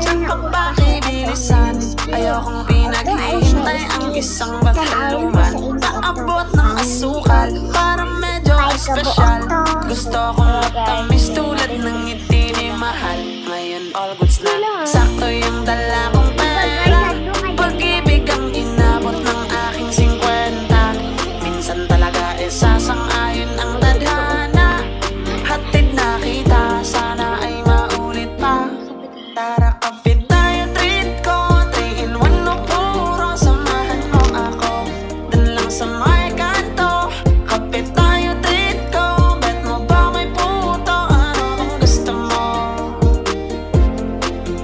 Minsan pa ba bibilisan? Ayokong pinaghihintay ang isang bataluman. Naabot ng asukal, parang medyo espesyal. Gusto kong matamis tulad ng ngiti ni mahal. Ngayon all goods na, sakto yung dala kong pera. Pag-ibig ang inabot ng aking 50. Minsan talaga sasang-ayon ang tadhana. Hatid na kita, sana ay maulit pa. Tara kapit tayo, treat ko 3-in-1 no puro. Samahan mo ako dun lang sa may kanto. Kapit tayo, treat ko. Bet mo ba may puto? Ano kung gusto mo?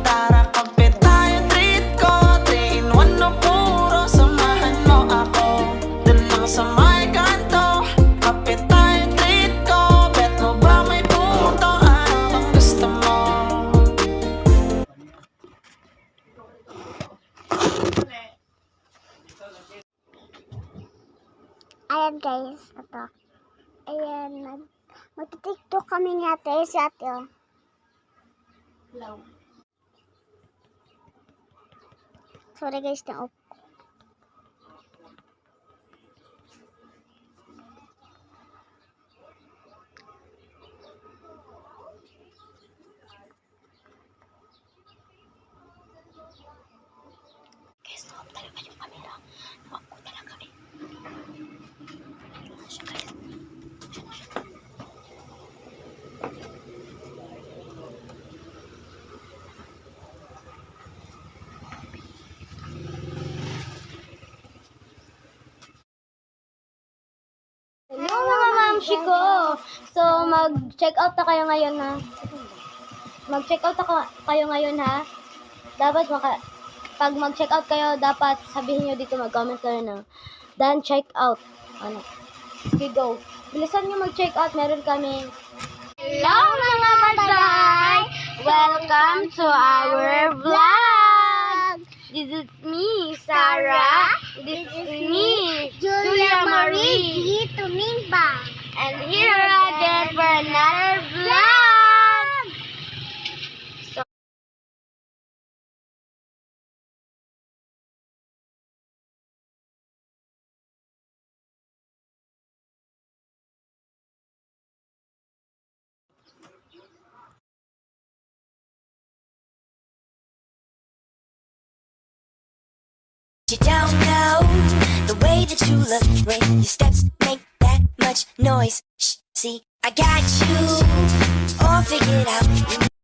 Tara kapit tayo, treat ko 3-in-1 no puro. Samahan mo ako dun lang sa may kanto. Kapit tayo, treat ko. Bet mo ba may puto? Ano kung gusto mo? Ayan guys, ito. Ayan, mag-tiktok kami ni ate, si ate. Hello. Sorry guys, na-off. Guys, na-off talaga yung camera. Na-off ko talaga eh. Hello mga mamshi ko! So, mag-check out na kayo ngayon ha. Mag-check out na kayo ngayon ha. Dapat pag mag-check out kayo, dapat sabihin nyo dito, mag-comment kayo ng done check out. Ano? Okay, go. Bilisan nyo mag-check out. Meron kami. Hello mga madray! Welcome to our vlog! This is me, Sarah. This is me, Julia Marie. Dito, Mimba. And here again for another vlog! So, You don't know the way that you look when your steps make that much noise. Shh, see, I got you all figured out.